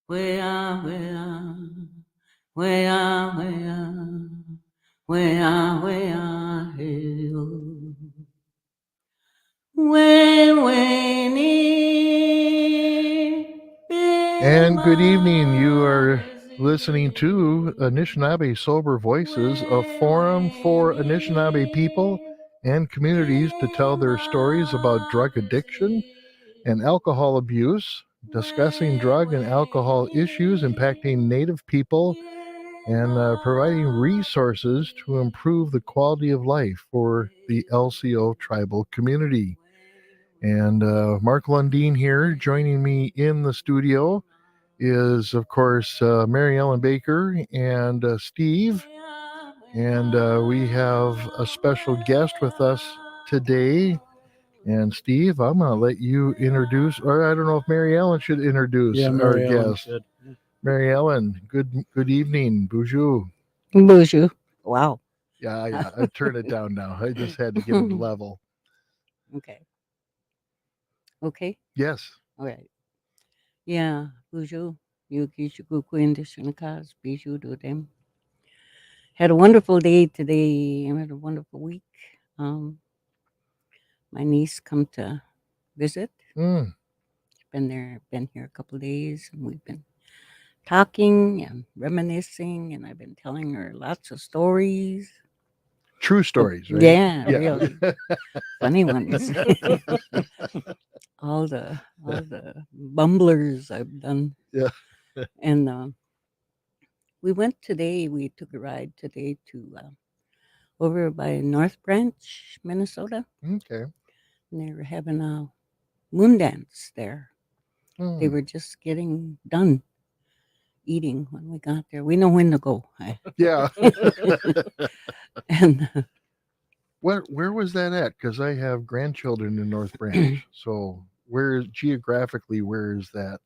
Wea, wea, wea, wea, wea, hey, oh. We, ni, And good evening. You bema, are listening wezi, to Anishinaabe Sober Voices, a forum for Anishinaabe people and communities to tell their stories about drug addiction and alcohol abuse, discussing drug and alcohol issues impacting Native people, and providing resources to improve the quality of life for the LCO tribal community. And Mark Lundeen here, joining me in the studio is, of course, Mary Ellen Baker and Steve. And we have a special guest with us today. And Steve, I'm going to let you introduce, or I don't know if Mary Ellen should introduce Yeah, our Mary Ellen guest. should. Mary Ellen, good evening. Bonjour. Bonjour. Wow. Yeah, I turn it down now. I just had to get it level. Okay. Okay. Yes. All right. Yeah. Bonjour. Yuki Shukuku Shinakas. Bijou do them. Had a wonderful day today. I had a wonderful week. Um, my niece come to visit. Mm, Been here a couple of days, and we've been talking and reminiscing, and I've been telling her lots of stories. true stories, right? Yeah, really funny ones. all the bumblers I've done, Yeah. and we went today. We took a ride today to over by North Branch, Minnesota, Okay. and they were having a moon dance there. They Mm. were just getting done eating when we got there. We know when to go. Yeah. And Where was that at? Because I have grandchildren in North Branch. So where geographically where is that?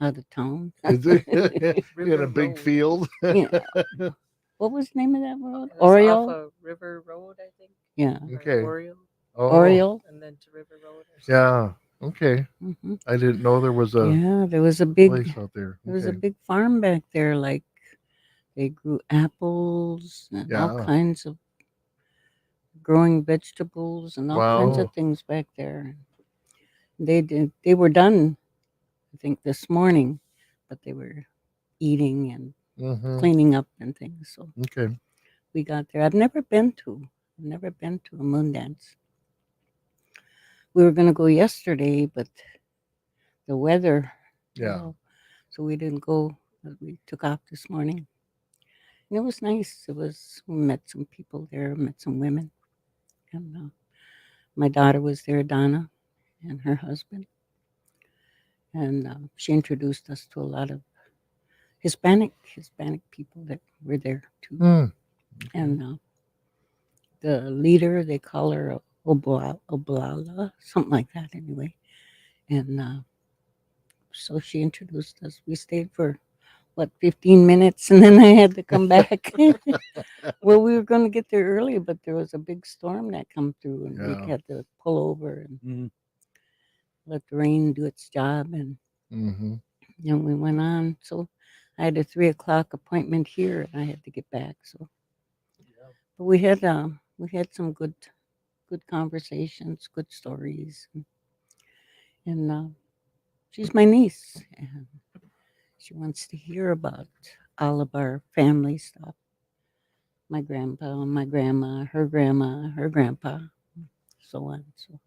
out of town. Is it in River a big Road. field? Yeah. What was the name of that road? It was off Oriole? of River Road, I think. Yeah. Okay. Oriole, Oh, Oriole? and then to River Road or something. yeah. Okay. Hmm. I didn't know there was a Yeah, there was a place big out there. there was a Okay. big farm back there. Like they grew apples and all Yeah. kinds of growing vegetables and all kinds Wow. of things back there. They were done, I think, this morning, but they were eating and Mm-hmm. cleaning up and things. So Okay. we got there. I've never been to a moon dance. We were gonna go yesterday, but the weather, Yeah. so we didn't go. But we took off this morning, and it was nice. We met some people there, met some women, and my daughter was there, Donna, and her husband, and she introduced us to a lot of Hispanic people that were there too, Mm. and the leader, they call her Oblala, something like that, anyway, and so she introduced us. We stayed for what 15 minutes, and then I had to come back. Well, we were going to get there early, but there was a big storm that come through, and we Yeah. had to pull over and Mhm. let the rain do its job, and Mm-hmm. we went on. So I had a 3 o'clock appointment here, and I had to get back. So, but we had some good conversations, good stories, and she's my niece, and she wants to hear about all of our family stuff. My grandpa, my grandma, her grandpa, so on. So,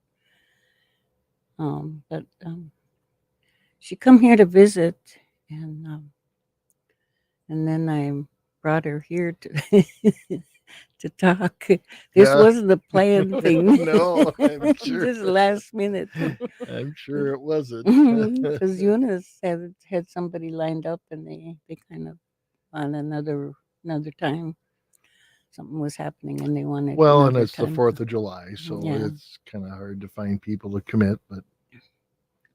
but she come here to visit, and and then I brought her here to to talk. This Yeah. wasn't a planned thing. No, I'm sure. Just last minute. I'm sure it wasn't. Because Eunice had somebody lined up, and they kind of on another time something was happening, and they wanted Well, and another it's the time. 4th of July, so Yeah. it's kind of hard to find people to commit. But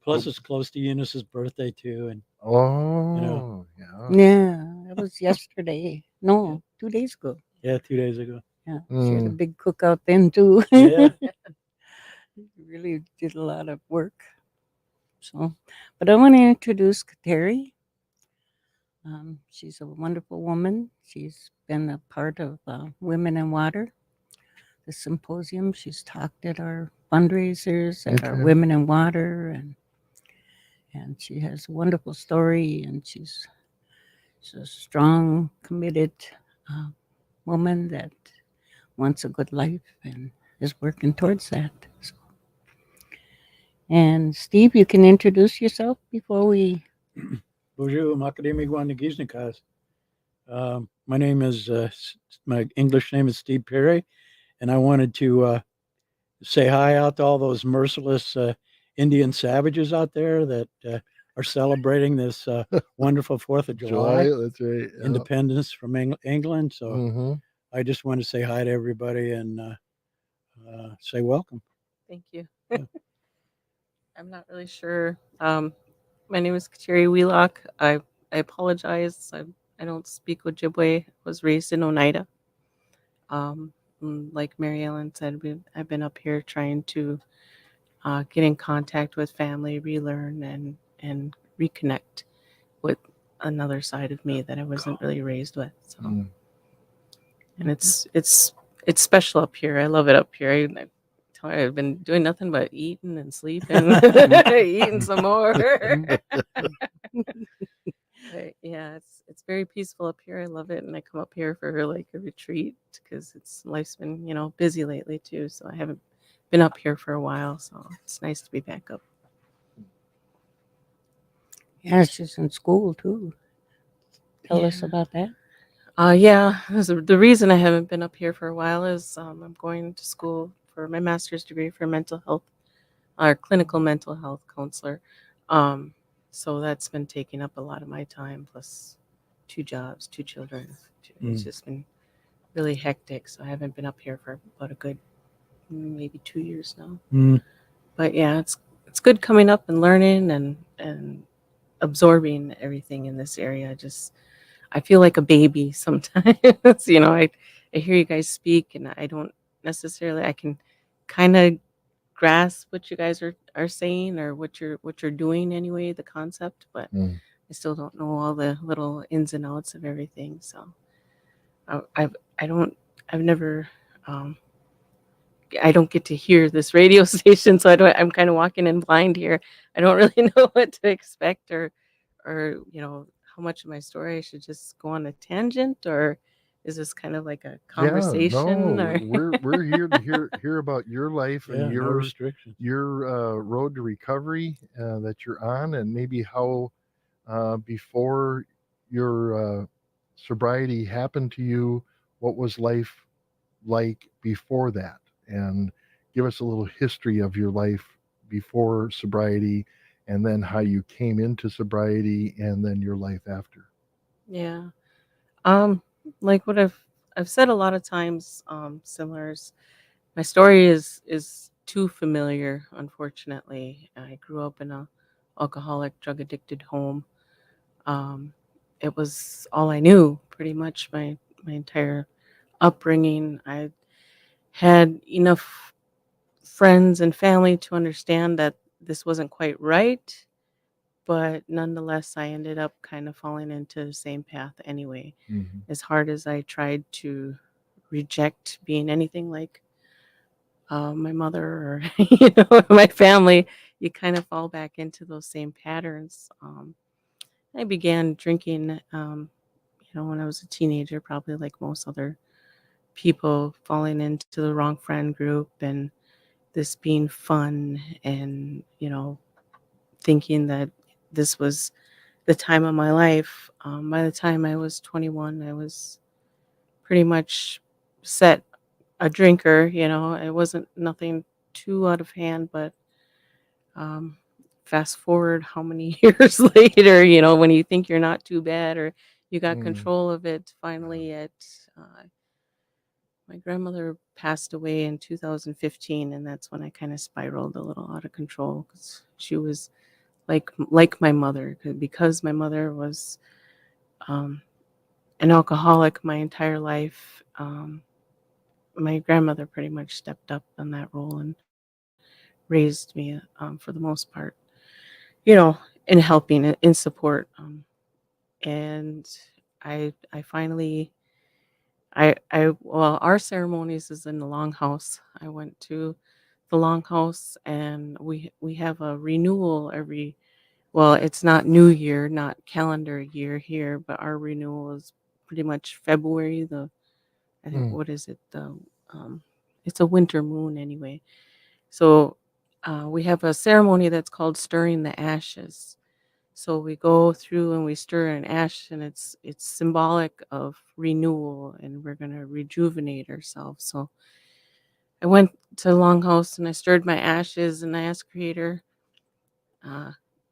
Plus, it's close to Eunice's birthday too, and oh, yeah. Yeah, it was yesterday. No, 2 days ago. yeah, 2 days ago. Yeah, she had a Mm, big cookout then too. Yeah, Really did a lot of work. So, but I want to introduce Kateri. She's a wonderful woman. She's been a part of Women in Water, the symposium. She's talked at our fundraisers, at our Okay. Women in Water, and she has a wonderful story. And she's a strong, committed uh, woman that wants a good life and is working towards that. So, and Steve, you can introduce yourself before we. Bonjour, Makademi Gwanagiznikas. My name is my English name is Steve Perry, and I wanted to say hi out to all those merciless Indian savages out there that are celebrating this wonderful Fourth of July. July That's right. Yeah. independence from England. So Mm-hmm. I just want to say hi to everybody and say welcome. Thank you. Yeah. I'm not really sure. My name is Kateri Wheelock. I apologize. I don't speak Ojibwe. I was raised in Oneida. Like Mary Ellen said, I've been up here trying to get in contact with family, relearn, and reconnect with another side of me that I wasn't really raised with. So, Mm. and it's special up here. I love it up here. I tell you, I've been doing nothing but eating and sleeping, eating some more. But yeah, it's very peaceful up here. I love it, and I come up here for like a retreat because it's life's been busy lately too. So I haven't been up here for a while, so it's nice to be back up. Yeah, she's in school too. Tell us Yeah. about that. Yeah. The reason I haven't been up here for a while is I'm going to school for my master's degree for mental health, or clinical mental health counselor. Um, so that's been taking up a lot of my time, plus 2 jobs, 2 children. It's Mm. just been really hectic. So I haven't been up here for about a good maybe 2 years now. Mm. But yeah, it's good coming up and learning and absorbing everything in this area. Just I feel like a baby sometimes. I hear you guys speak, and I don't necessarily. I can kind of grasp what you guys are saying or what you're doing anyway, the concept, but Mm. I still don't know all the little ins and outs of everything. So I don't I've never um, I don't get to hear this radio station, so I'm kind of walking in blind here. I don't really know what to expect or how much of my story I should just go on a tangent, or is this kind of like a Yeah. conversation No, or we're here to hear about your life and Yeah, no restrictions. your road to recovery that you're on, and maybe how before your sobriety happened to you, what was life like before that, and give us a little history of your life before sobriety, and then how you came into sobriety, and then your life after. yeah. Um, like what I've said a lot of times, similar. My story is too familiar, unfortunately. I grew up in a alcoholic, drug addicted home. Um, it was all I knew, pretty much my entire upbringing. I had enough friends and family to understand that this wasn't quite right, but nonetheless, I ended up kind of falling into the same path anyway. Mm-hmm. As hard as I tried to reject being anything like my mother or my family, you kind of fall back into those same patterns. I began drinking, when I was a teenager, probably like most other people, falling into the wrong friend group and this being fun and thinking that this was the time of my life. By the time I was 21, I was pretty much set a drinker. It wasn't nothing too out of hand, but um, fast forward how many years later, when you think you're not too bad or you got Mm. control of it, finally my grandmother passed away in 2015, and that's when I kind of spiraled a little out of control because she was like my mother, because my mother was um, an alcoholic my entire life. My grandmother pretty much stepped up in that role and raised me for the most part, in helping, in support. and I finally I well, our ceremonies is in the longhouse. I went to the longhouse, and we have a renewal every, well, it's not New Year, not calendar year here, but our renewal is pretty much February. I think, Mm. what is it? Um, it's a winter moon anyway. So we have a ceremony that's called stirring the ashes. So we go through and we stir an ash, and it's symbolic of renewal, and we're gonna rejuvenate ourselves. So I went to the longhouse and I stirred my ashes, and I asked Creator, uh,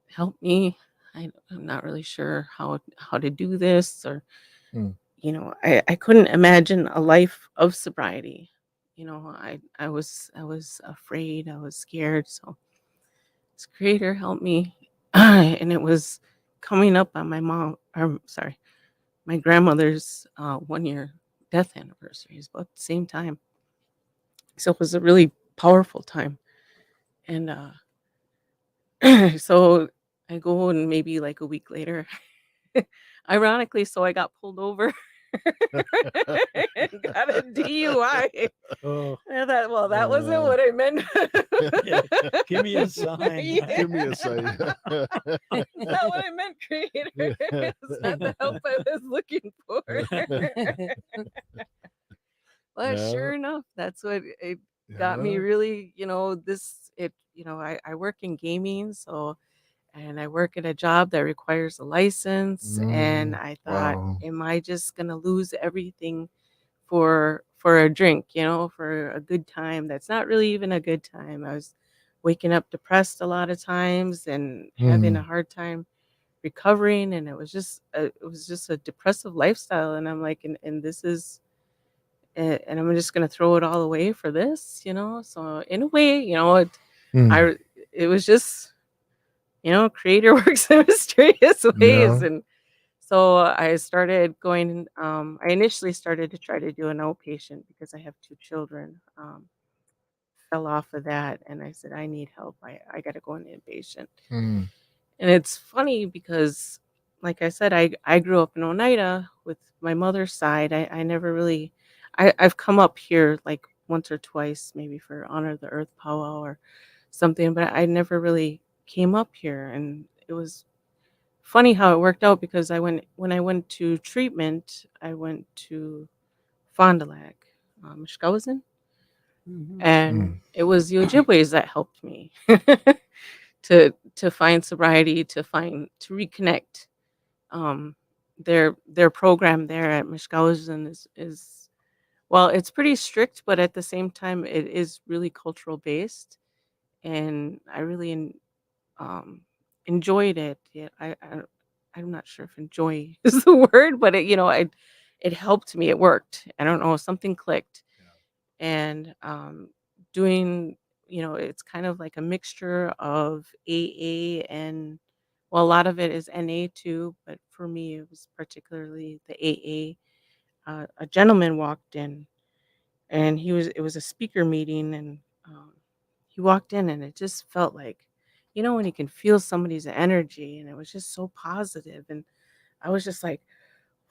help me. I'm not really sure how to do this, or Mm. I couldn't imagine a life of sobriety. I was afraid, I was scared. So this, Creator, help me. And it was coming up on my mom, or sorry, my grandmother's 1 year death anniversary. Is about the same time. So it was a really powerful time. And so I go, and maybe like a week later, ironically, so I got pulled over and got a DUI. Oh, I thought, well, that wasn't Uh, what I meant. give me a sign. Yeah. Give me a sign. It's not what I meant, Creator. It's not the help I was looking for. But Yeah. sure enough, that's what it got me Yeah. really, I work in gaming, so, and I work at a job that requires a license, and Mm. I thought, Wow. am I just going to lose everything for a drink, for a good time that's not really even a good time. I was waking up depressed a lot of times and having a Mm. hard time recovering, and it was just a depressive lifestyle, and I'm like, and this is and I'm just going to throw it all away for this. So in a way, Mm. I it was just, Creator works in mysterious ways. Yeah. And so I initially started to try to do an outpatient because I have two children. Fell off of that, and I said, I need help. I got to go on inpatient. Mm. And it's funny because, like I said, I grew up in Oneida with my mother's side. I never really, I've come up here like once or twice, maybe for Honor the Earth powwow or something, but I never really came up here. And it was funny how it worked out because when I went to treatment, I went to Fond du Lac, Mishkausen, Mhm. and Mm. it was the Ojibways that helped me to find sobriety, to reconnect. Um, their program there at Mishkausen is, well, it's pretty strict, but at the same time, it is really cultural based, and I really um, enjoyed it. Yeah, I'm not sure if enjoy is the word, but it helped me. It worked. I don't know, something clicked. And doing, it's kind of like a mixture of AA and, well, a lot of it is NA too, but for me, it was particularly the AA. A gentleman walked in, and it was a speaker meeting, and he walked in, and it just felt like, when you can feel somebody's energy, and it was just so positive. And I was just like,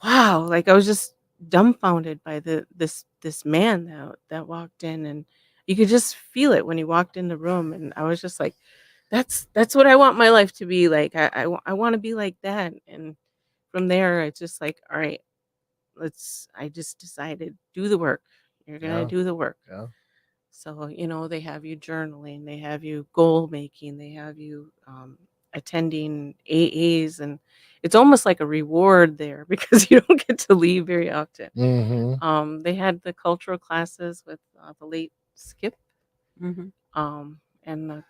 wow, like I was just dumbfounded by this man that walked in, and you could just feel it when he walked in the room, and I was just like, that's what I want my life to be like. I want to be like that. And from there, it's just like, all right, I just decided, do the work. You're gonna Yeah. do the work. Yeah. So, they have you journaling, they have you goal making, they have you attending AAs, and it's almost like a reward there because you don't get to leave very often. Mm-hmm. They had the cultural classes with the late Skip, Mhm. and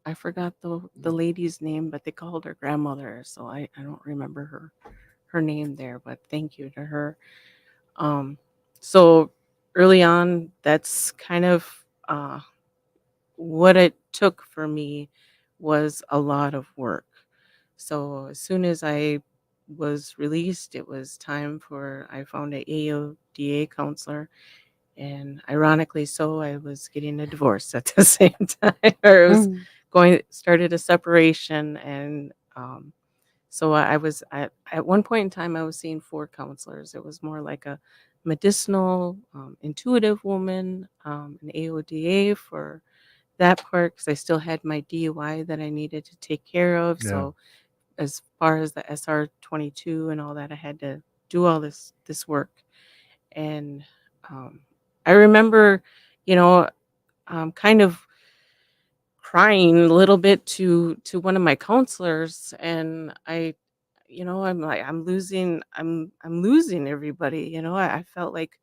I forgot the lady's name, but they called her grandmother, so I don't remember her name there, but thank you to her. Um, so early on, that's kind of what it took for me was a lot of work. So as soon as I was released, it was time for I found a AODA counselor, and ironically so, I was getting a divorce at the same time, or I was Mhm. started a separation, and So I was at one point in time I was seeing 4 counselors. It was more like a medicinal, intuitive woman, an AODA for that part because I still had my DUI that I needed to take care of. Yeah. So as far as the SR-22 and all that, I had to do all this work. And I remember, you know, kind of crying a little bit to one of my counselors, and I'm like, I'm losing everybody. I felt like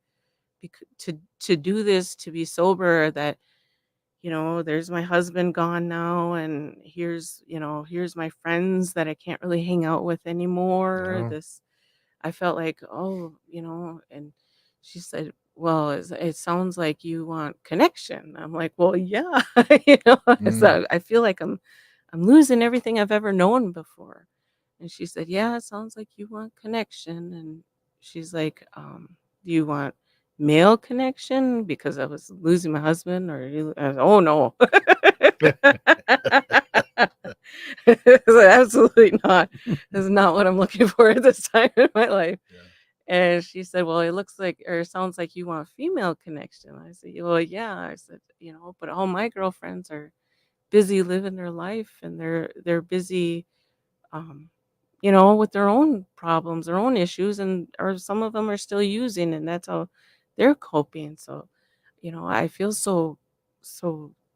to do this, to be sober, that there's my husband gone now, and here's my friends that I can't really hang out with anymore. Yeah. I felt like, oh, and she said, well, it sounds like you want connection. I'm like, well, yeah. Mm. So I feel like I'm losing everything I've ever known before. And she said, yeah, it sounds like you want connection. And she's like, do you want male connection? Because I was losing my husband, or oh no. I was like, absolutely not. That's not what I'm looking for at this time in my life. Yeah. And she said, well, it looks like, or it sounds like you want female connection. I said, well, yeah. I said, but all my girlfriends are busy living their life, and they're busy, um, with their own problems, their own issues, and or some of them are still using, and that's how they're coping. So, I feel so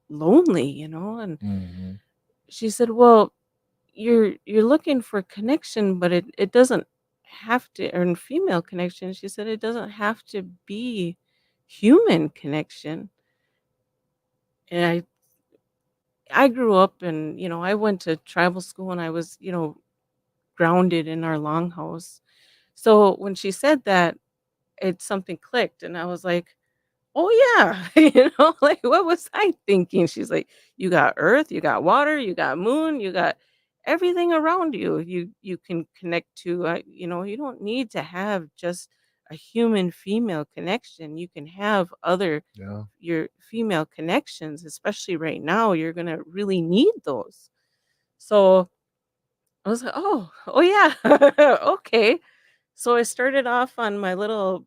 lonely, and Hmm. she said, well, you're looking for connection, but it doesn't have to, or in female connection, she said, it doesn't have to be human connection. And I grew up, and I went to tribal school, and I was grounded in our longhouse. So when she said that, something clicked, and I was like, oh yeah. Like, what was I thinking? She's like, you got earth, you got water, you got moon, you got everything around you. You can connect to, you don't need to have just a human female connection. You can have other Yeah. your female connections, especially right now. You're going to really need those. So I was like, oh yeah. Okay. So I started off on my little,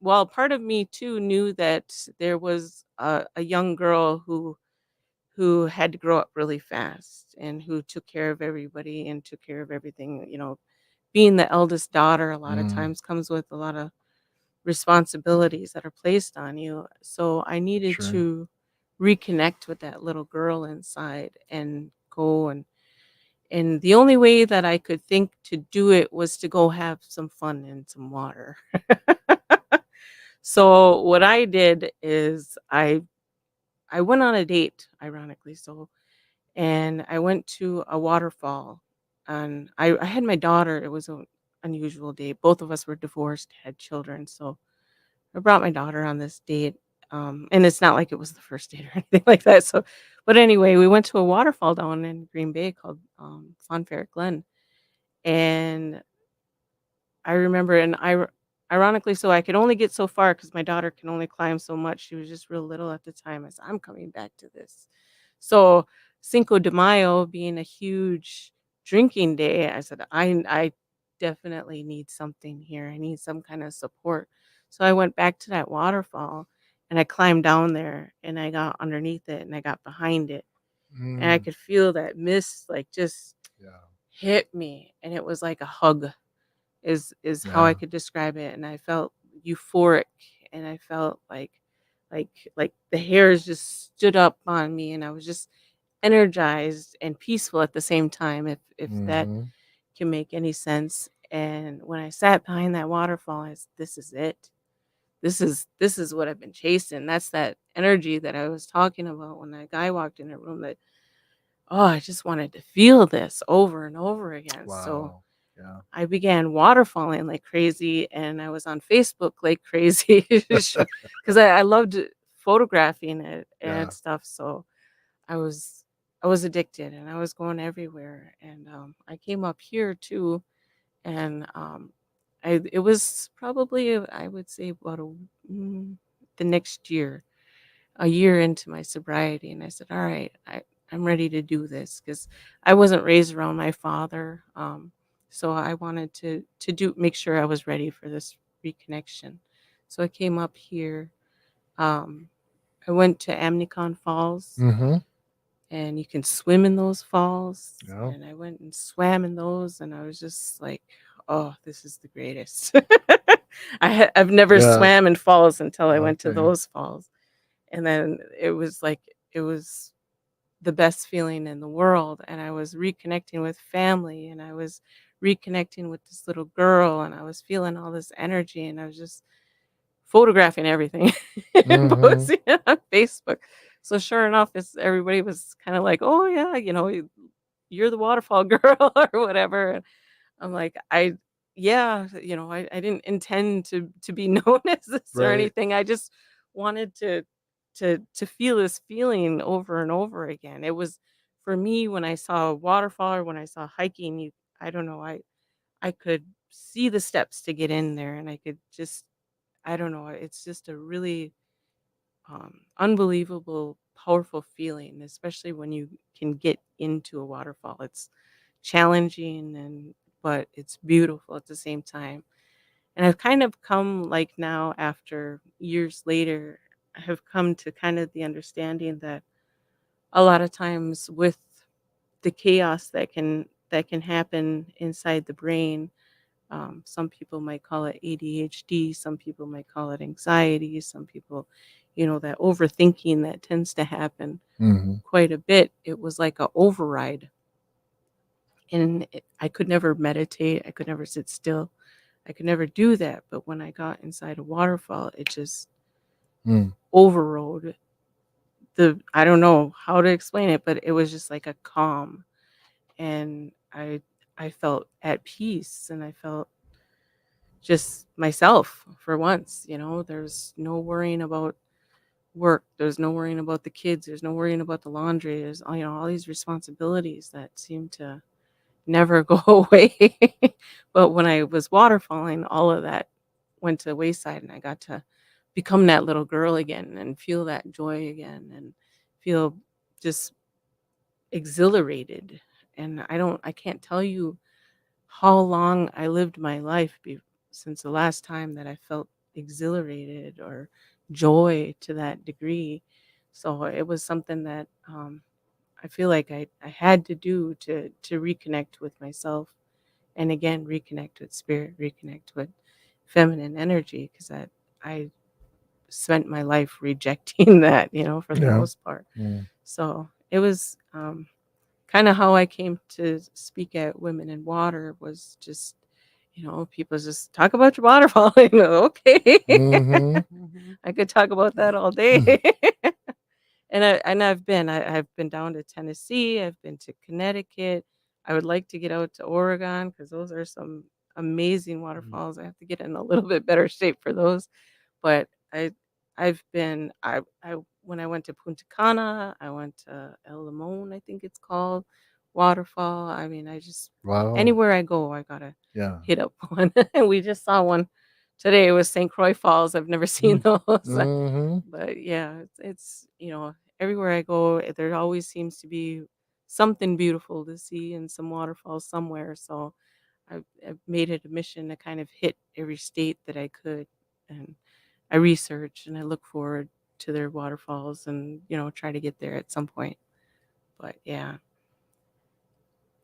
well, part of me too knew that there was a young girl who had to grow up really fast, and who took care of everybody and took care of everything. Being the eldest daughter a lot of Mm. times comes with a lot of responsibilities that are placed on you. So I needed Sure. to reconnect with that little girl inside and go, and the only way that I could think to do it was to go have some fun in some water. So what I did is I went on a date, ironically so, and I went to a waterfall, and I had my daughter. It was an unusual date. Both of us were divorced, had children, so I brought my daughter on this date. And it's not like it was the first date or anything like that. So, but anyway, we went to a waterfall down in Green Bay called Fonferret Glen, and I remember, and ironically, so I could only get so far because my daughter can only climb so much. She was just real little at the time. I said, I'm coming back to this. So Cinco de Mayo being a huge drinking day, I said, I definitely need something here. I need some kind of support. So I went back to that waterfall, and I climbed down there, and I got underneath it, and I got behind it, and I Mm. could feel that mist like just Yeah. hit me, and it was like a hug is how I Yeah. could describe it. And I felt euphoric, and I felt like like the hairs just stood up on me, and I was just energized and peaceful at the same time, if that Hmm. can make any sense. And when I sat behind that waterfall, this is it. This is what I've been chasing. That's that energy that I was talking about when that guy walked in the room, that, oh, I just wanted to feel this over and over again. So Wow. Yeah. I began waterfalling like crazy, and I was on Facebook like crazy because I loved photographing it Yeah. and stuff. So I was addicted, and I was going everywhere. And I came up here too, and it was probably, I would say, about the next year, a year into my sobriety, and I said, all right, I'm ready to do this because I wasn't raised around my father. So I wanted to do make sure I was ready for this reconnection. So I came up here. Um, I went to Amnicon Falls, Mm-hmm. and you can swim in those falls. Yeah. And I went and swam in those, and I was just like, "Oh, this is the greatest." I've never Yeah. swam in falls until I went to Okay. those falls, and then it was like it was the best feeling in the world, and I was reconnecting with family, and I was reconnecting with this little girl, and I was feeling all this energy, and I was just photographing everything and Mm-hmm. posting it on Facebook. So sure enough, it's everybody was kind of like, "Oh yeah, you're the waterfall girl," or whatever. And I'm like, yeah, I didn't intend to be known as this or Right. anything. I just wanted to feel this feeling over and over again. It was for me when I saw a waterfall or when I saw hiking, I don't know, I could see the steps to get in there, and I could just I don't know, it's just a really unbelievable, powerful feeling, especially when you can get into a waterfall. It's challenging but it's beautiful at the same time. And I've kind of come like now after years later, I have come to kind of the understanding that a lot of times with the chaos that can happen inside the brain, some people might call it ADHD, some people might call it anxiety, some people, that overthinking that tends to happen Mm-hmm. quite a bit. It was like a override, and I could never meditate. I could never sit still. I could never do that. But when I got inside a waterfall, it just Mm. overrode I don't know how to explain it, but it was just like a calm, and I felt at peace, and I felt just myself for once. There's no worrying about work, there's no worrying about the kids, there's no worrying about the laundry, there's all these responsibilities that seem to never go away. But when I was waterfalling, all of that went to the wayside, and I got to become that little girl again and feel that joy again and feel just exhilarated. And I can't tell you how long I lived my life since the last time that I felt exhilarated or joy to that degree. So it was something that I feel like I had to do to reconnect with myself, and again reconnect with spirit, reconnect with feminine energy, because I spent my life rejecting that, for the Yeah. most part. Mm. So it was kind of how I came to speak at Women in Water was just, people just talk about your waterfall. Okay. Mm-hmm. Mhm. I could talk about that all day. I've been down to Tennessee, I've been to Connecticut. I would like to get out to Oregon because those are some amazing Mhm. waterfalls. I have to get in a little bit better shape for those. But I've been I when I went to Punta Cana, I went to El Limon, I think it's called, waterfall. I mean, I just Wow. anywhere I go, I gotta Yeah. hit up one. And we just saw one today. It was St. Croix Falls. I've never seen Mm. those. Mm-hmm. But yeah, it's everywhere I go, there always seems to be something beautiful to see and some waterfalls somewhere. So I've made it a mission to kind of hit every state that I could, and I research and I look forward to their waterfalls and try to get there at some point. But yeah,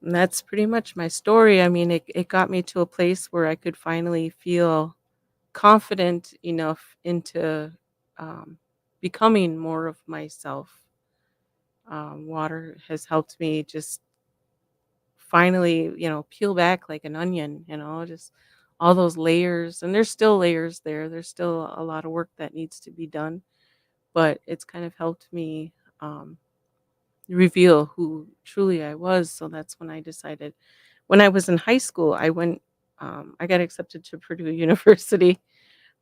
and that's pretty much my story. I mean, it got me to a place where I could finally feel confident enough into um, becoming more of myself. Water has helped me just finally, peel back like an onion, just all those layers. And there's still layers there. There's still a lot of work that needs to be done, but it's kind of helped me reveal who truly I was. So that's when I decided, when I was in high school, I got accepted to Purdue University.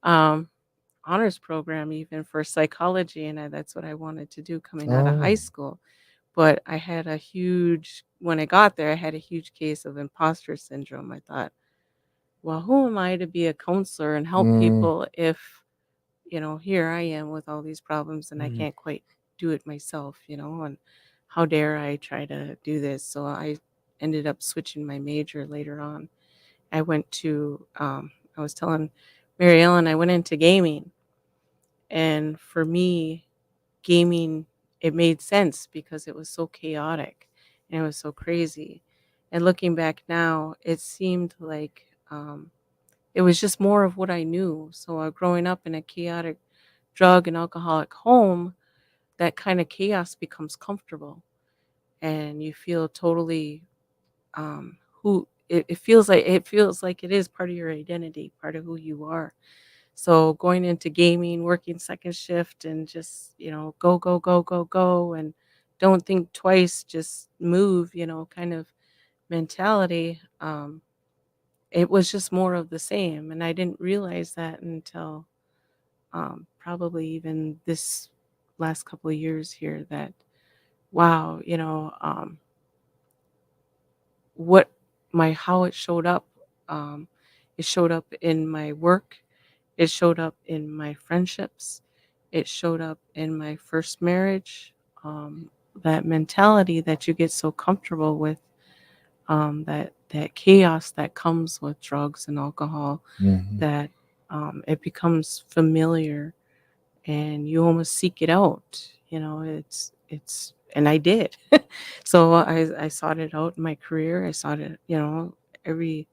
Um, honors program even for psychology, and that's what I wanted to do coming out of high Oh. school. But when I got there, I had a huge case of imposter syndrome. I thought, well, who am I to be a counselor and help Mm. people if, here I am with all these problems and I Mhm. can't quite do it myself, and how dare I try to do this? So I ended up switching my major later on. I went to, I was telling Mary Ellen, I went into gaming. And for me, gaming, it made sense because it was so chaotic and it was so crazy. And looking back now, it seemed like it was just more of what I knew. So growing up in a chaotic drug and alcoholic home, that kind of chaos becomes comfortable and you feel totally who it feels like it is part of your identity, part of who you are. So going into gaming, working second shift and just, go, go, go, go, go and don't think twice, just move, kind of mentality. It was just more of the same. And I didn't realize that until probably even this last couple of years here that, wow, what how it showed up. Um, it showed up in my work. It showed up in my friendships. It showed up in my first marriage. That mentality that you get so comfortable with, that chaos that comes with drugs and alcohol, Mhm. that it becomes familiar and you almost seek it out. And I did. So I sought it out in my career. I sought it, every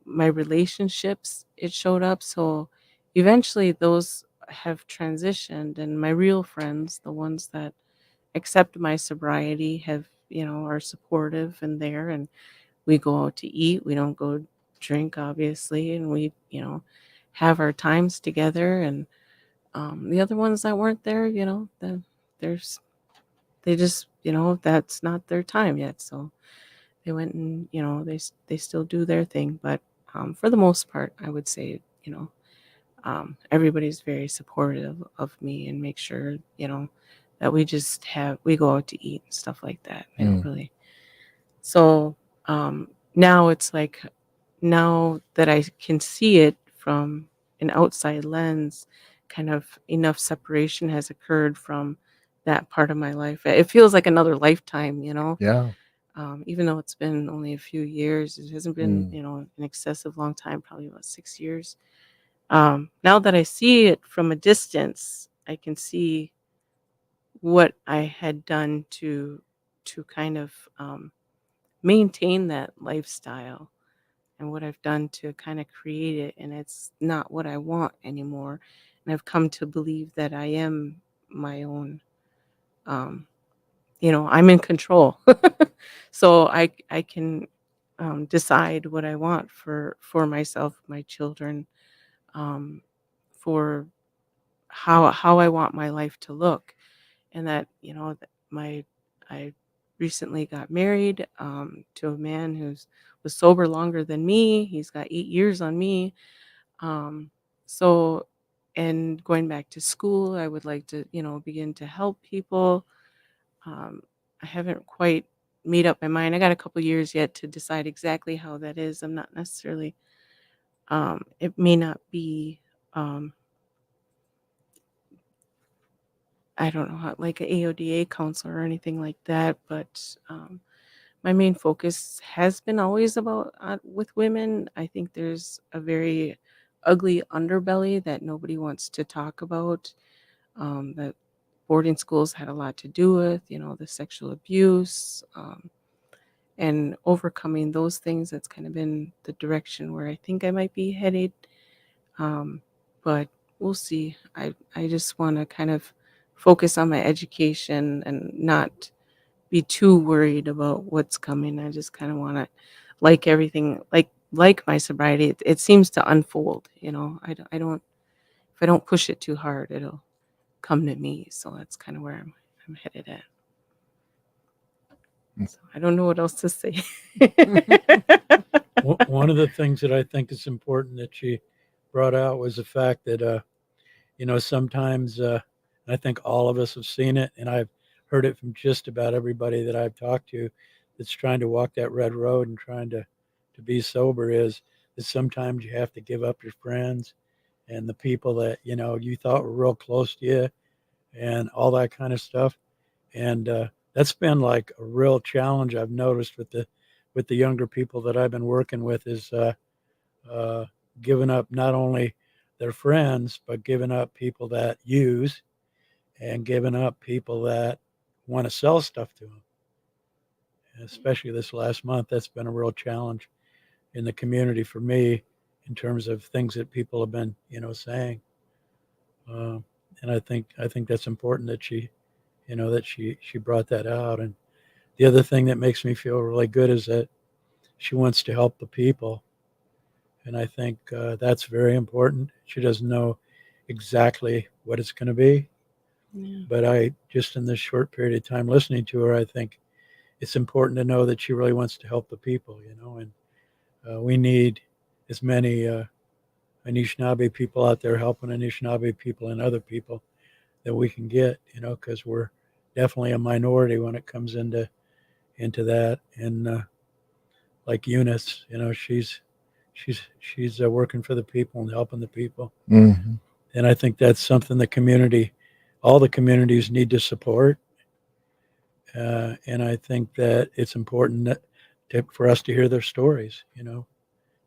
my relationships, it showed up. So eventually those have transitioned, and my real friends, the ones that accept my sobriety, have, are supportive and there, and we go out to eat. We don't go drink, obviously, and we, have our times together. And the other ones that weren't there, there's they just, that's not their time yet. So they went and, they still do their thing. But for the most part, I would say, everybody's very supportive of me and make sure, that we go out to eat and stuff like that. They don't Mm. really. So now it's like, now that I can see it from an outside lens, kind of enough separation has occurred from that part of my life. It feels like another lifetime, Yeah. even though it's been only a few years. It hasn't been, Mm. an excessive long time, probably about 6 years. Now that I see it from a distance, I can see what I had done to kind of maintain that lifestyle and what I've done to kind of create it. And it's not what I want anymore. And I've come to believe that I am my own, um, I'm in control. So I can decide what I want for myself, my children, um, for how I want my life to look. And that, that I recently got married to a man was sober longer than me. He's got 8 years on me. Um, so, and going back to school, I would like to, begin to help people. Um, I haven't quite made up my mind. I got a couple years yet to decide exactly how that is. I'm not necessarily, it may not be, um, I don't know how, like an AODA counselor or anything like that, but my main focus has been always about with women. I think there's a very ugly underbelly that nobody wants to talk about. That boarding schools had a lot to do with, the sexual abuse, and overcoming those things. That's kind of been the direction where I think I might be headed. Um, but we'll see. I just want to kind of focus on my education and not be too worried about what's coming. I just kind of want to, like everything, like my sobriety. It seems to unfold. I don't. If I don't push it too hard, it'll come to me. So that's kind of where I'm headed at. Mm. So I don't know what else to say. One of the things that I think is important that she brought out was the fact that sometimes I think all of us have seen it, and I've heard it from just about everybody that I've talked to that's trying to walk that red road and trying to be sober, is that sometimes you have to give up your friends and the people that you thought were real close to you and all that kind of stuff. And that's been like a real challenge I've noticed with the younger people that I've been working with is uh, giving up not only their friends but giving up people that use and giving up people that want to sell stuff to them. Especially this last month, that's been a real challenge in the community for me in terms of things that people have been, saying. Uh, and I think that's important that she brought that out. And the other thing that makes me feel really good is that she wants to help the people, and I think that's very important. She doesn't know exactly what it's going to be, Yeah. but I just in this short period of time listening to her, I think it's important to know that she really wants to help the people, and we need as many Anishinaabe people out there helping Anishinaabe people and other people that we can get, because we're definitely a minority when it comes into that. And like Eunice, she's working for the people and helping the people, Hmm. and I think that's something all the communities need to support. And I think that it's important for us to hear their stories, to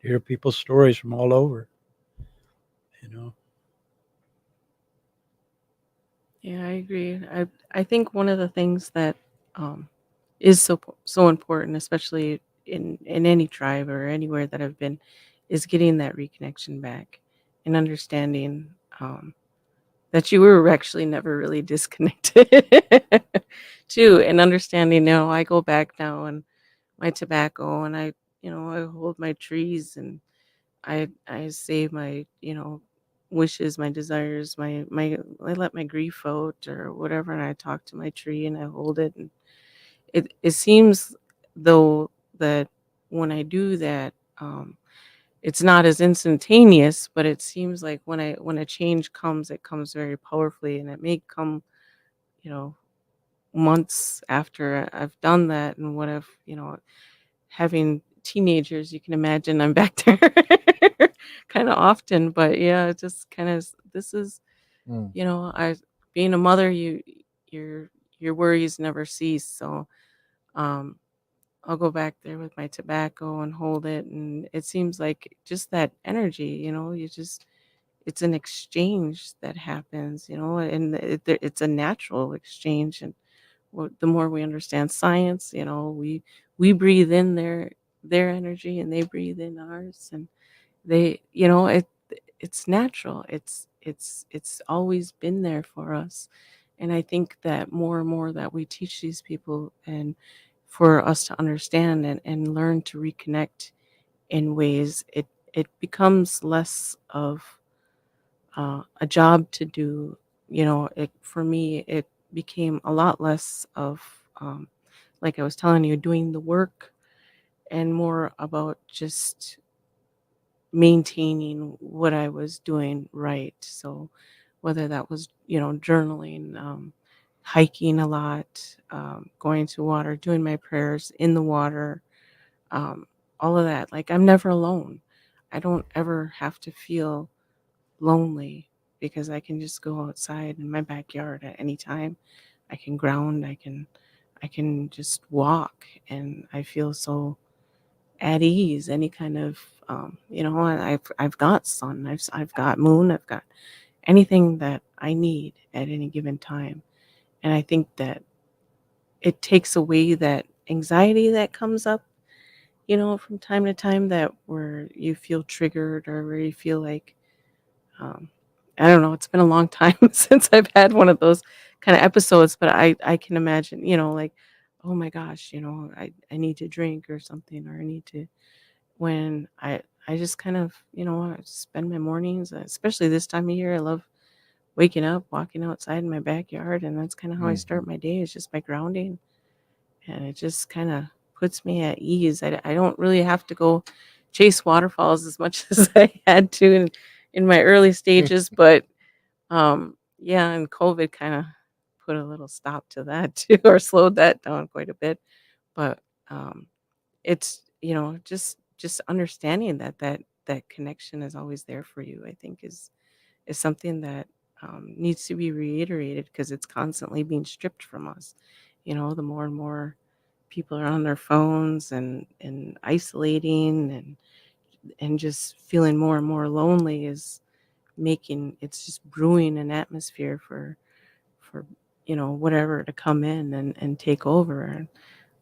hear people's stories from all over, you know. Yeah, I agree. I think one of the things that um, is so important, especially in any tribe or anywhere that I've been, is getting that reconnection back and understanding that you were actually never really disconnected too, and understanding now I go back now and my tobacco and I hold my trees and I say my wishes, my desires, my I let my grief out or whatever, and I talk to my tree and I hold it, and it seems though that when I do that, it's not as instantaneous, but it seems like when a change comes, it comes very powerfully, and it may come, you know, months after I've done that, and what I've, having teenagers, you can imagine I'm back there kind of often, but yeah, it just kind of this is, Mm. I being a mother, your your worries never cease, so um I'll go back there with my tobacco and hold it. And it seems like just that energy, it's an exchange that happens, and it's a natural exchange. And the more we understand science, we breathe in their energy and they breathe in ours. And it's natural. It's always been there for us. And I think that more and more that we teach these people and for us to understand and learn to reconnect in ways, it becomes less of a job to do. For me, it became a lot less of, like I was telling you, doing the work and more about just maintaining what I was doing right. So whether that was, journaling, hiking a lot, going to water, doing my prayers in the water, um, all of that. Like I'm never alone. I don't ever have to feel lonely because I can just go outside in my backyard at any time. I can ground, I can just walk and I feel so at ease. Any kind of and I've got sun, I've got moon, I've got anything that I need at any given time. And I think that it takes away that anxiety that comes up, from time to time, that where you feel triggered or where you feel like, um, I don't know, it's been a long time since I've had one of those kind of episodes, but I can imagine, like, oh my gosh, I need to drink or something, or I need to, when I just kind of, I spend my mornings, especially this time of year. I love waking up, walking outside in my backyard, and that's kind of how I Mhm. start my day, is just by grounding, and it just kind of puts me at ease. I don't really have to go chase waterfalls as much as I had to in my early stages, but yeah, and COVID kind of put a little stop to that too, or slowed that down quite a bit. But um, it's, just understanding that connection is always there for you. I think is something that needs to be reiterated because it's constantly being stripped from us. the more and more people are on their phones and isolating and just feeling more and more lonely is making it's just brewing an atmosphere for whatever to come in and take over. And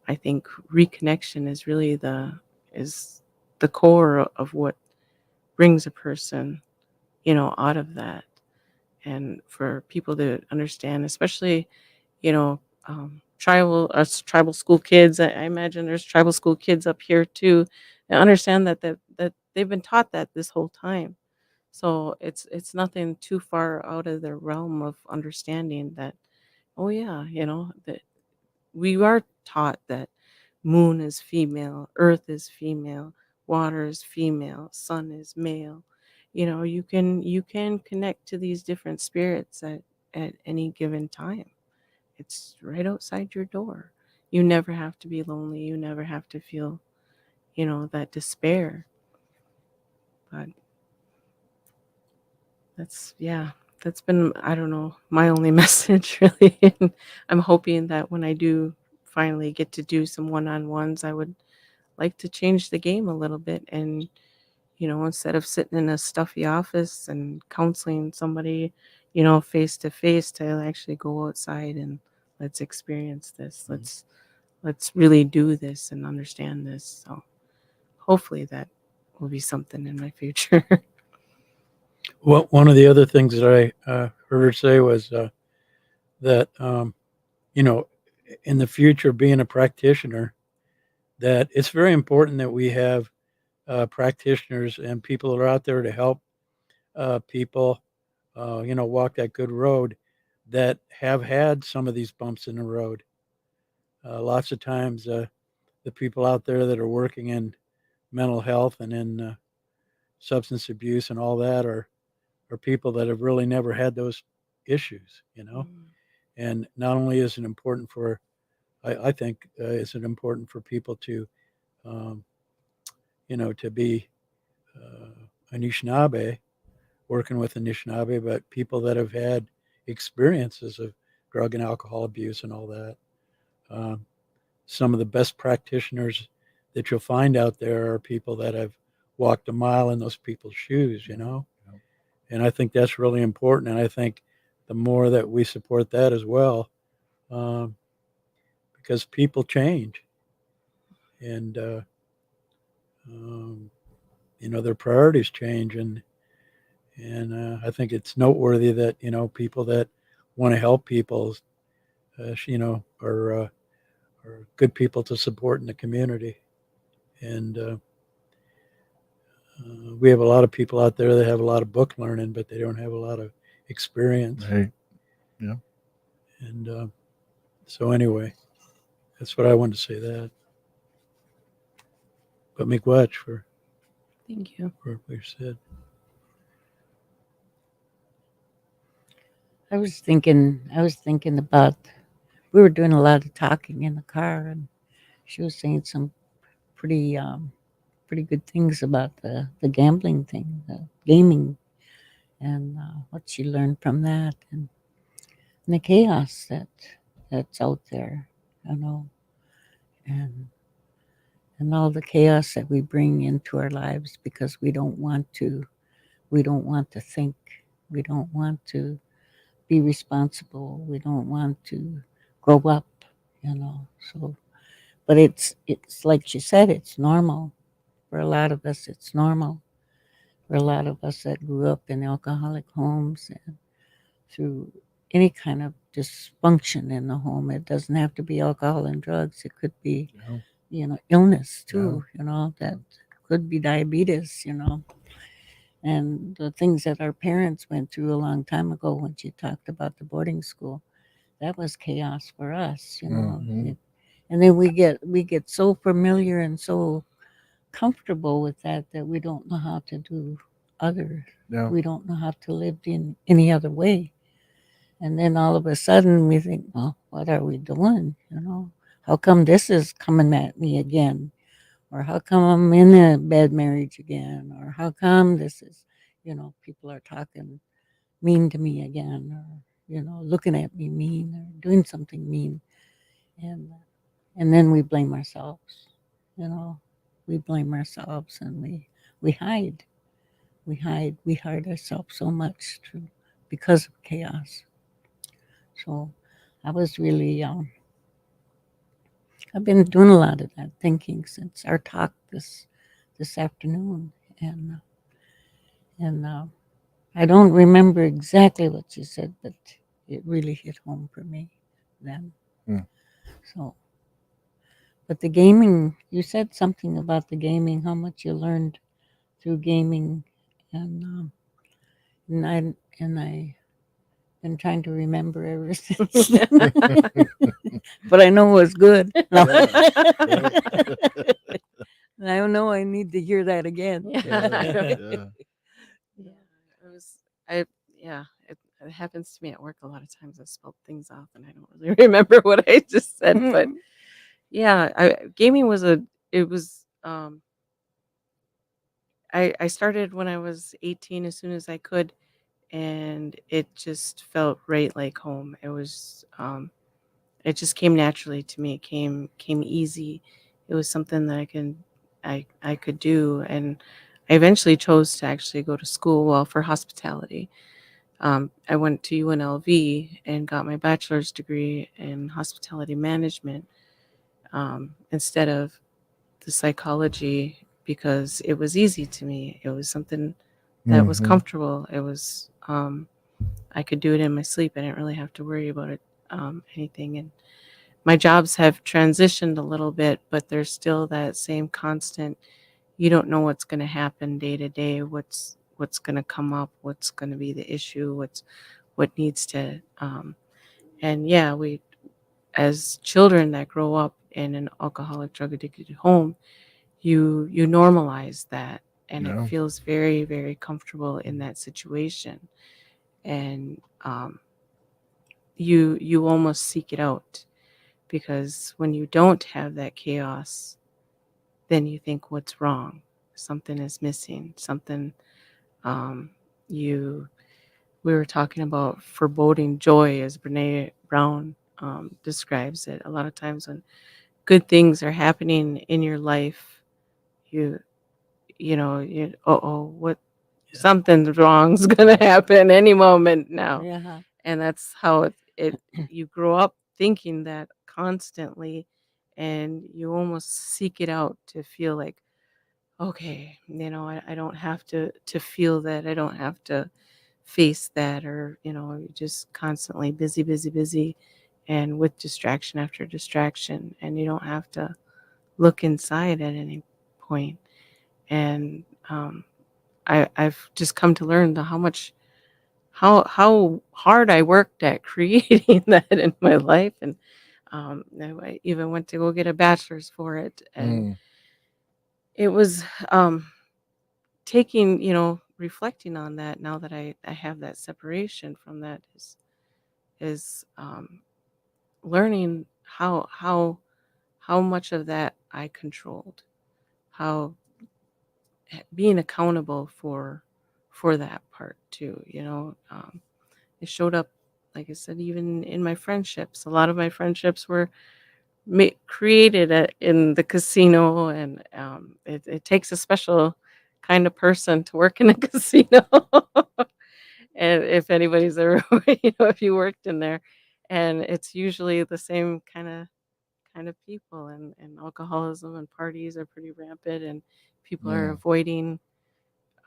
I think reconnection is really the core of what brings a person out of that. And for people to understand, especially you know tribal us tribal school kids, I imagine there's tribal school kids up here too, and understand that they've been taught that this whole time. So it's nothing too far out of their realm of understanding that, oh yeah, that we are taught that moon is female, earth is female, water is female, sun is male. You can connect to these different spirits at any given time. It's right outside your door. You never have to be lonely. You never have to feel, that despair. But yeah, that's been, I don't know, my only message really. And I'm hoping that when I do finally get to do some one-on-ones, I would like to change the game a little bit. And, instead of sitting in a stuffy office and counseling somebody, face to face, to actually go outside and let's experience this. Let's really do this and understand this. So hopefully that will be something in my future. Well, one of the other things that I heard her say was that you know, in the future, being a practitioner, that it's very important that we have practitioners and people that are out there to help people, walk that good road that have had some of these bumps in the road. Lots of times, the people out there that are working in mental health and in substance abuse and all that are people that have really never had those issues. Mm. And not only is it important for, I think, is it important for people to, um, to be Anishinaabe, working with Anishinaabe, but people that have had experiences of drug and alcohol abuse and all that. Um, some of the best practitioners that you'll find out there are people that have walked a mile in those people's shoes. Yeah. And I think that's really important. And I think the more that we support that as well, um, because people change and, um, their priorities change. And I think it's noteworthy that, people that want to help people, are good people to support in the community. And we have a lot of people out there that have a lot of book learning, but they don't have a lot of experience. Right. Yeah. And so anyway, that's what I wanted to say that. But miigwech Thank you. for what you said. I was thinking about, we were doing a lot of talking in the car, and she was saying some pretty pretty good things about the gambling thing, the gaming, and what she learned from that, and the chaos that's out there, you know, and and all the chaos that we bring into our lives because we don't want to think, we don't want to be responsible, we don't want to grow up, you know. So, but it's like she said, it's normal for a lot of us. It's normal for a lot of us that grew up in alcoholic homes and through any kind of dysfunction in the home. It doesn't have to be alcohol and drugs. It could be, Yeah. illness Yeah. too, that could be diabetes, and the things that our parents went through a long time ago when she talked about the boarding school. That was chaos for us. Hmm. And then we get so familiar and so comfortable with that we don't know how to do other. Yeah. We don't know how to live in any other way. And then all of a sudden we think, well, what are we doing? How come this is coming at me again? Or how come I'm in a bad marriage again? Or how come this is, people are talking mean to me again, or, looking at me mean or doing something mean. and and then we blame ourselves. You know, we blame ourselves, and we hide, we hide ourselves so much through because of chaos. So I was really I've been doing a lot of that thinking since our talk this afternoon, and I don't remember exactly what you said, but it really hit home for me then. Hmm. So, but the gaming, you said something about the gaming, how much you learned through gaming, and um, and I and I been trying to remember ever since. But I know it was good. No. Yeah. I don't know. I need to hear that again. Yeah. Yeah. Yeah, it was. I yeah, it happens to me at work a lot of times. I spelled things off and I don't really remember what I just said. But yeah, gaming was a. It was. I started when I was 18 as soon as I could, and it just felt right like home. It was. It just came naturally to me. It came easy. It was something that I could do, and I eventually chose to actually go to school, well, for hospitality. I went to UNLV and got my bachelor's degree in hospitality management, instead of the psychology, because it was easy to me. It was something that was Mhm. comfortable. It was I could do it in my sleep. I didn't really have to worry about it, anything. And my jobs have transitioned a little bit, but there's still that same constant. You don't know what's going to happen day to day. What's going to come up? What's going to be the issue? What needs to and yeah, we, as children that grow up in an alcoholic drug addicted home, you normalize that, and it Yeah. feels very very comfortable in that situation. And you almost seek it out, because when you don't have that chaos, then you think, what's wrong? Something is missing. Something. um you We were talking about foreboding joy, as Brene Brown describes it. A lot of times when good things are happening in your life, you you, oh, what, Yeah. something's wrong's gonna happen any moment now. Yeah. And that's how it you grow up thinking that constantly, and you almost seek it out to feel like, okay, I don't have to feel that. I don't have to face that. Or you're just constantly busy, busy, busy, and with distraction after distraction, and you don't have to look inside at any point. And I've just come to learn how much, how hard I worked at creating that in my life. And I even went to go get a bachelor's for it. And Mm. it was taking, reflecting on that, now that I have that separation from that, is learning how much of that I controlled, how being accountable for that part too. It showed up, like I said, even in my friendships. A lot of my friendships were created in the casino, and it takes a special kind of person to work in a casino. And if anybody's ever, if you worked in there, and it's usually the same kind of people, and alcoholism and parties are pretty rampant, and people are Mm. avoiding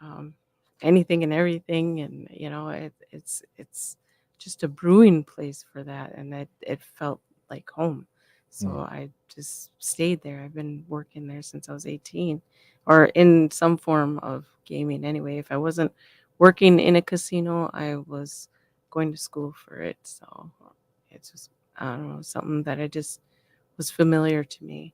um, anything and everything. And it's just a brewing place for that, and that it felt like home. So Mm. I just stayed there. I've been working there since I was 18, or in some form of gaming anyway. If I wasn't working in a casino, I was going to school for it. So it's just, I don't know, something that I just was familiar to me.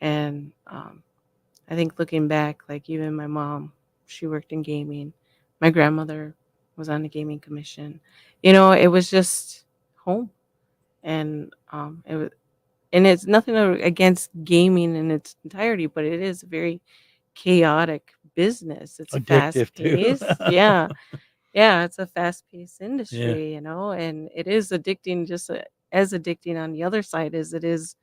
And I think looking back, like even my mom, she worked in gaming. My grandmother was on the gaming commission. It was just home. And it's nothing against gaming in its entirety, but it is a very chaotic business. It's fast Addictive too. paced. Yeah. Yeah, it's a fast paced Yeah. industry, and it is addicting, just as addicting on the other side as it is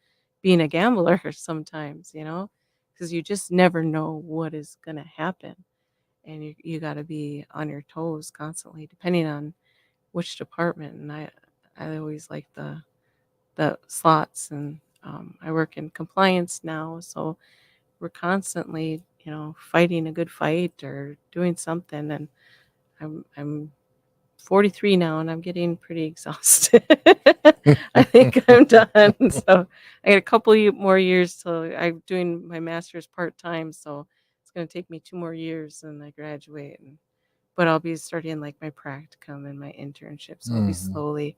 being a gambler sometimes, because you just never know what is going to happen. And you got to be on your toes constantly, depending on which department. And I always like the slots, and I work in compliance now, so we're constantly, fighting a good fight or doing something. And I'm 43 now, and I'm getting pretty exhausted. I think I'm done. So I got a couple more years till I'm doing my master's part time. So it's going to take me 2 more years and I graduate. But I'll be starting like my practicum and my internship. So I'll be slowly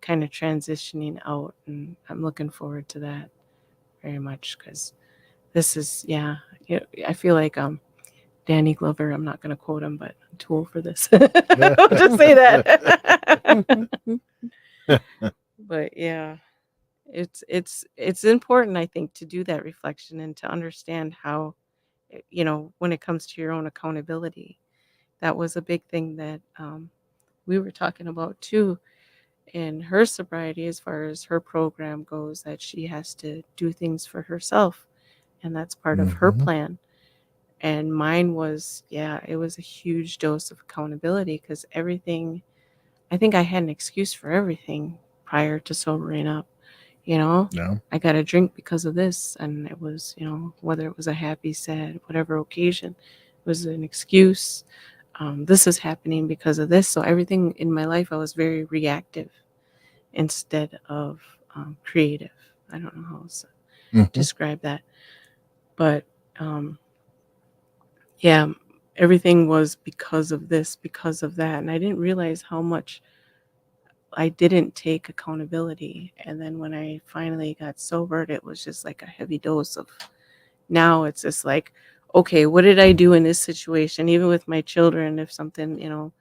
kind of transitioning out, and I'm looking forward to that very much, because this is, yeah, I feel like Danny Glover, I'm not going to quote him, but I'm too old for this. I'll just say that. But yeah, it's important, I think, to do that reflection and to understand how, when it comes to your own accountability. That was a big thing that we were talking about too in her sobriety, as far as her program goes, that she has to do things for herself, and that's part of her plan. And mine was, yeah, it was a huge dose of accountability, because everything, I think I had an excuse for everything prior to sobering up. Yeah. I got a drink because of this, and it was, whether it was a happy, sad, whatever occasion, it was an excuse. This is happening because of this. So everything in my life, I was very reactive instead of creative. I don't know how to describe that, but yeah, everything was because of this, because of that, and I didn't realize how much I didn't take accountability. And then when I finally got sobered, it was just like a heavy dose of, now it's just like, okay, what did I do in this situation? Even with my children, if something,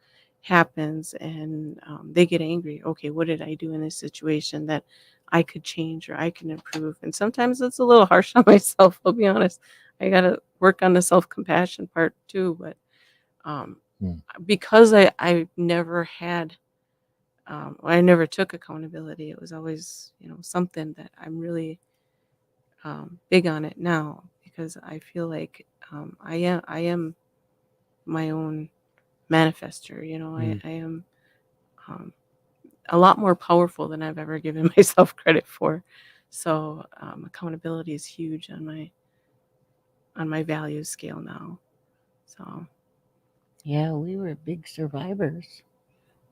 happens and they get angry, okay, what did I do in this situation that I could change or I can improve? And sometimes it's a little harsh on myself, I'll be honest. I got to work on the self-compassion part too. But um, because I never had, I never took accountability. It was always, something that I'm really big on it now, because I feel like I am my own manifester. I am um, a lot more powerful than I've ever given myself credit for. So accountability is huge on my value scale now. So Yeah, we were big survivors.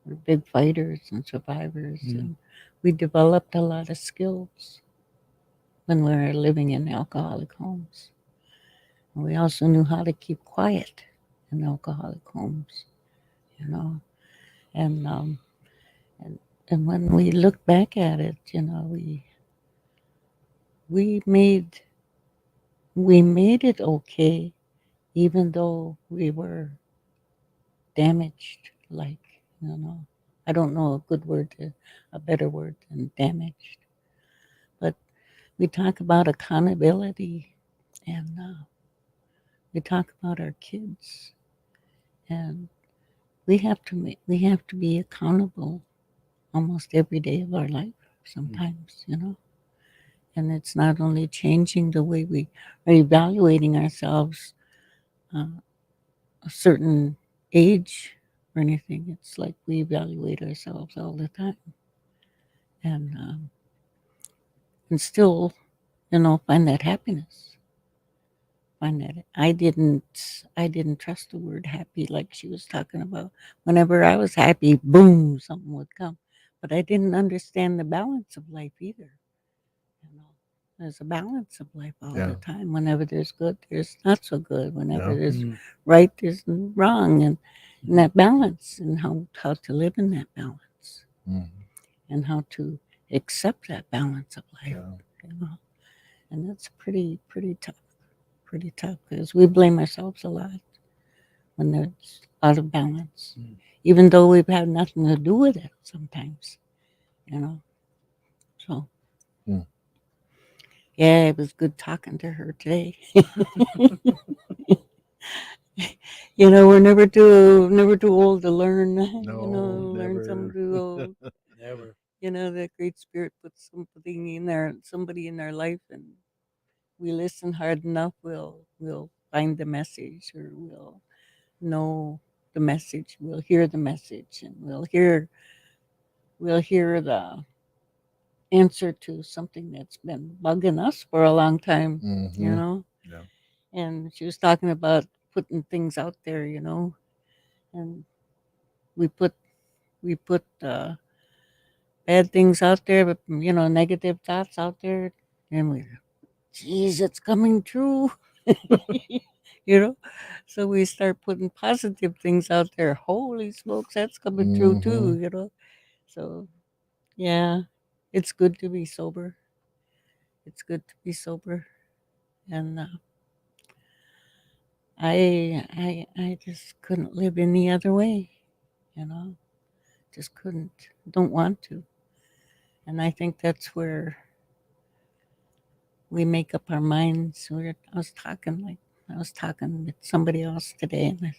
We're big fighters and survivors, and we developed a lot of skills when we were living in alcoholic homes. And we also knew how to keep quiet in alcoholic homes, you know. And and and when we look back at it, we made we made it okay, even though we were damaged. Like, I don't know a better word than damaged. But we talk about accountability, and we talk about our kids, and we have to be accountable almost every day of our life sometimes, and it's not only changing the way we are evaluating ourselves uh, a certain age or anything. It's like we evaluate ourselves all the time, and still, find that happiness. Find that I didn't trust the word happy, like she was talking about. Whenever I was happy, boom, something would come. But I didn't understand the balance of life either. You know, there's a balance of life all the time. Whenever there's good, there's not so good. Whenever there's right, there's wrong, and that balance, and how to live in that balance, and how to accept that balance of life. You know, and that's pretty tough. Pretty tough, because we blame ourselves a lot when there's out of balance, even though we've had nothing to do with it sometimes. You know, so. Yeah, it was good talking to her today. We're never too old to learn. No, Learn never. something too old. Never. the Great Spirit puts somebody in our life, and we listen hard enough, we'll find the message, or we'll know the message. We'll hear the message, and we'll hear the answer to something that's been bugging us for a long time. You Mm-hmm. know, Yeah. and she was talking about putting things out there. And we put bad things out there, but negative thoughts out there, and we, geez, it's coming true. you know, so we start putting positive things out there. Holy smokes, that's coming true Mm-hmm. too. So yeah, it's good to be sober. It's good to be sober, and I just couldn't live any other way. You know, just couldn't. Don't want to. And I think that's where we make up our minds. I was talking with somebody else today, and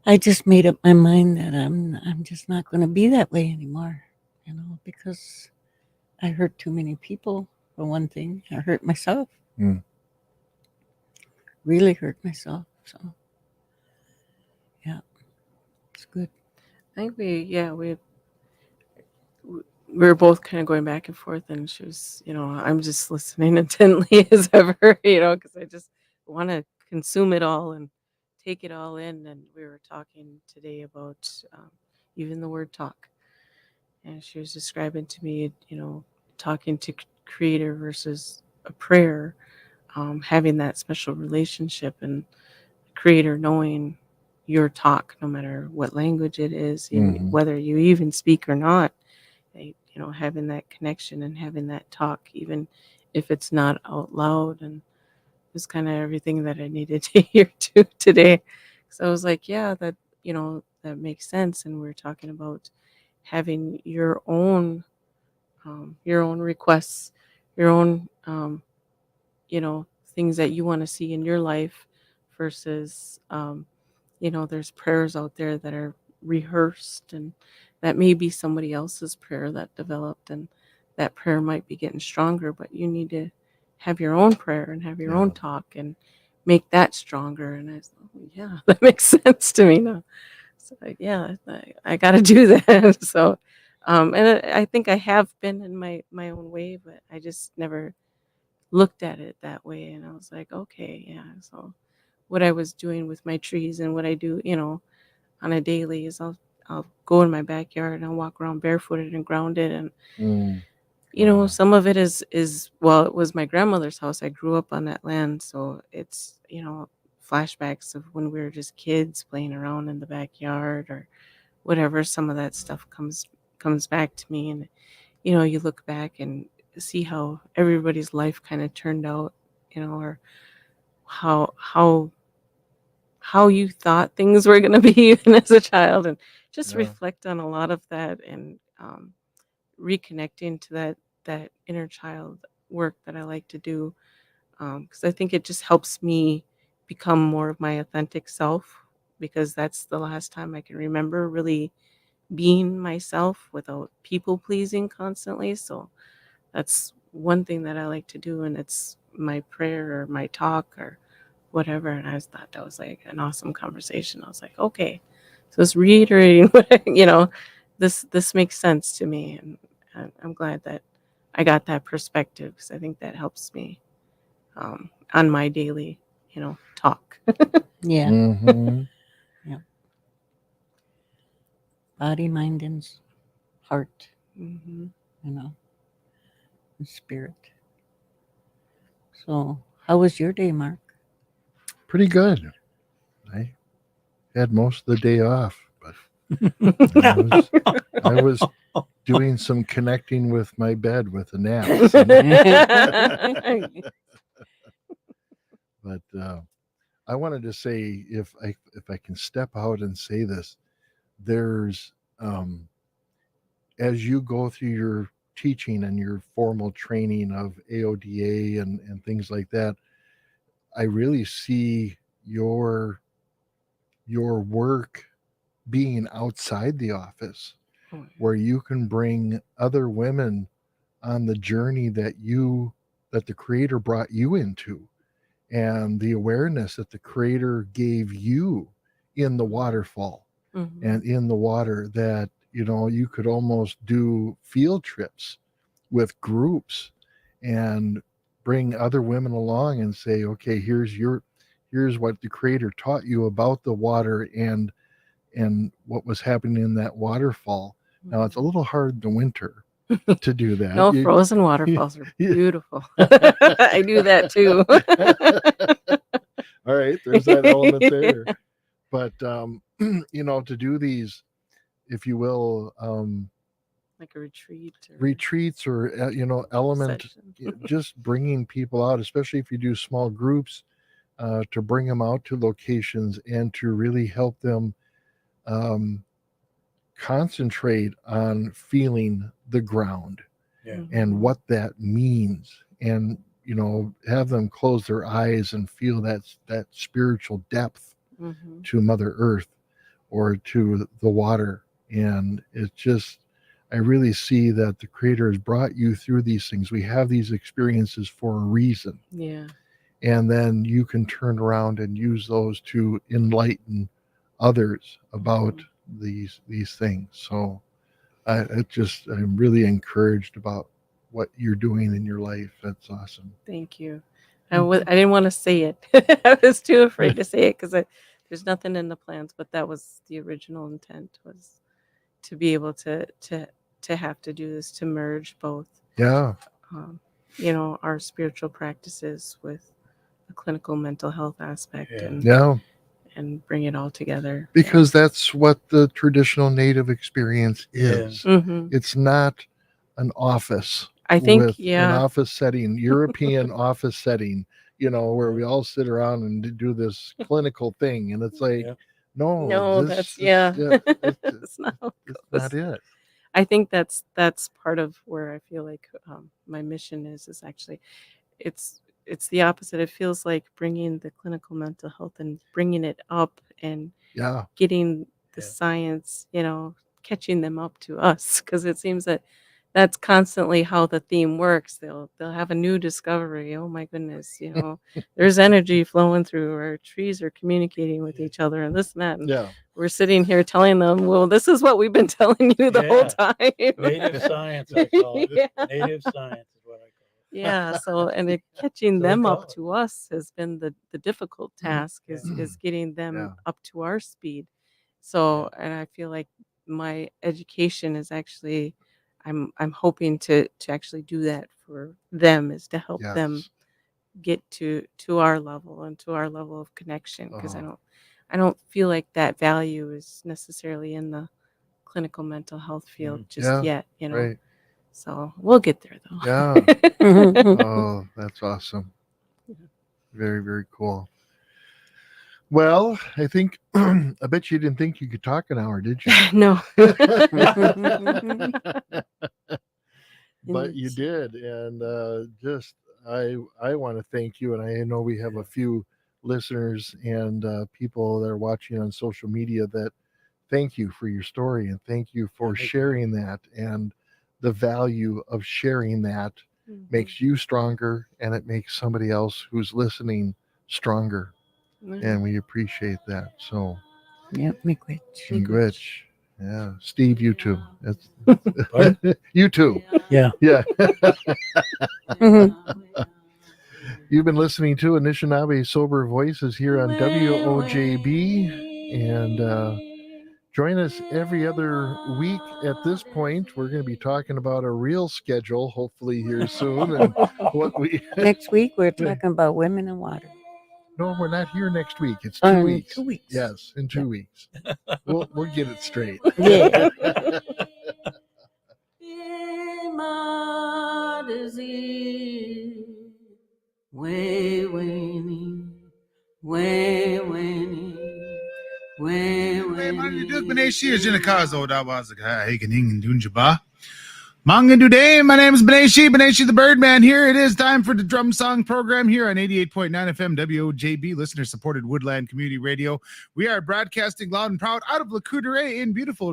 I just made up my mind that I'm just not going to be that way anymore. Because I hurt too many people. For one thing, I hurt myself. Mm. Really hurt myself. So yeah, it's good. I think we were both kind of going back and forth, and she was, I'm just listening intently as ever, because I just want to consume it all and take it all in. And we were talking today about even the word talk, and she was describing to me, talking to creator versus a prayer, having that special relationship, and creator knowing your talk, no matter what language it is, Mm-hmm. whether you even speak or not, having that connection and having that talk, even if it's not out loud. And it was kind of everything that I needed to hear too today. So I was like, yeah, that makes sense. And we're talking about having your own requests, your own, things that you want to see in your life versus, there's prayers out there that are rehearsed, and that may be somebody else's prayer that developed, and that prayer might be getting stronger, but you need to have your own prayer and have your Yeah. own talk and make that stronger. And I was like, "Oh, yeah, that makes sense to me now." So like, yeah, I got to do that. So, and I think I have been in my own way, but I just never looked at it that way. And I was like, okay, yeah. So what I was doing with my trees and what I do, on a daily is I'll go in my backyard and I'll walk around barefooted and grounded. And Mm. Wow. some of it is well, it was my grandmother's house. I grew up on that land, so it's flashbacks of when we were just kids playing around in the backyard or whatever. Some of that stuff comes back to me, and you look back and see how everybody's life kind of turned out, or how you thought things were going to be even as a child, and just Yeah. reflect on a lot of that, and reconnecting to that inner child work that I like to do, because I think it just helps me become more of my authentic self, because that's the last time I can remember really being myself without people pleasing constantly. So that's one thing that I like to do, and it's my prayer or my talk or whatever. And I just thought that was like an awesome conversation. I was like, okay, so it's reiterating what this makes sense to me, and I'm glad that I got that perspective, because I think that helps me on my daily, talk. Yeah, Mm-hmm. yeah. Body, mind, and heart. Hmm. You know, and spirit. So, how was your day, Mark? Pretty good. I had most of the day off, but I was I was doing some connecting with my bed with the naps. But I wanted to say, if I can step out and say this, there's as you go through your teaching and your formal training of AODA and things like that, I really see your work being outside the office. Oh, where you can bring other women on the journey that the creator brought you into, and the awareness that the creator gave you in the waterfall mhm. and in the water, that you could almost do field trips with groups and bring other women along and say, okay, here's what the creator taught you about the water and what was happening in that waterfall. Now it's a little hard in the winter to do that. No, frozen waterfalls are you- beautiful. I do that too. All right, there's that element there. But to do these, if you will, Like a retreat or retreats or element, session. just bringing people out, especially if you do small groups, to bring them out to locations and to really help them um, concentrate on feeling the ground Yeah. and what that means, and have them close their eyes and feel that spiritual depth Mhm. to Mother Earth or to the water. And it's just, I really see that the creator has brought you through these things. We have these experiences for a reason, Yeah. and then you can turn around and use those to enlighten others about these things. So I'm really encouraged about what you're doing in your life. That's awesome. Thank you. I didn't want to say it. I was too afraid to say it because there's nothing in the plans, but that was the original intent, was to be able to have to do this, to merge both, Yeah, um, our spiritual practices with the clinical mental health aspect, Yeah. yeah, and bring it all together. because that's what the traditional Native experience is. Hmm. It's not an office I think, with an office setting, European office setting, where we all sit around and do this clinical thing. And it's like, Yeah. no, no, this, yeah, it's it's not how it not goes. it. I think that's part of where I feel like my mission is actually it's the opposite. It feels like bringing the clinical mental health and bringing it up and Yeah, getting the Yeah. science, catching them up to us, because it seems that that's constantly how the theme works. They'll have a new discovery. Oh my goodness, there's energy flowing through, our trees are communicating with each other, and this and that. And yeah. we're sitting here telling them, well, this is what we've been telling you the whole time. Native science, I call it. Yeah. Native science is what I call it. Yeah, so catching So they them call up it. to us has been the difficult task, is getting them Yeah. up to our speed. So, and I feel like my education is actually, I'm hoping to actually do that for them, is to help them Yes. get to our level and to our level of connection, because Uh-huh. I don't feel like that value is necessarily in the clinical mental health field just Yeah. yet. Right. So we'll get there though. Yeah. Mhm. Oh, that's awesome. Very, very cool. Well, I think I bet you didn't think you could talk an hour, did you? No. But you did, and just I want to thank you, and I know we have a few listeners and people that are watching on social media that thank you for your story and thank you for thank you. sharing that, and the value of sharing that Mhm. makes you stronger, and it makes somebody else who's listening stronger, Mhm. and we appreciate that. So, Yep, miigwech. Gwitch. Yeah, Steve, you too. Pardon? You too. Yeah. Yeah. Mhm. You've been listening to Anishinaabe Sober Voices here on WOJB, and join us every other week. At this point, we're going to be talking about a real schedule, hopefully here soon, and what we. Next week, we're talking about women and water. No, we're not here next week. It's 2 In weeks. 2 weeks. Yes, in 2 weeks. We'll get it straight. Yeah. Manga today, my name is Beneshi the Birdman here. It is time for the Drum Song program here on 88.9 FM WOJB, listener supported Woodland Community Radio. We are broadcasting loud and proud out of La Coudray in beautiful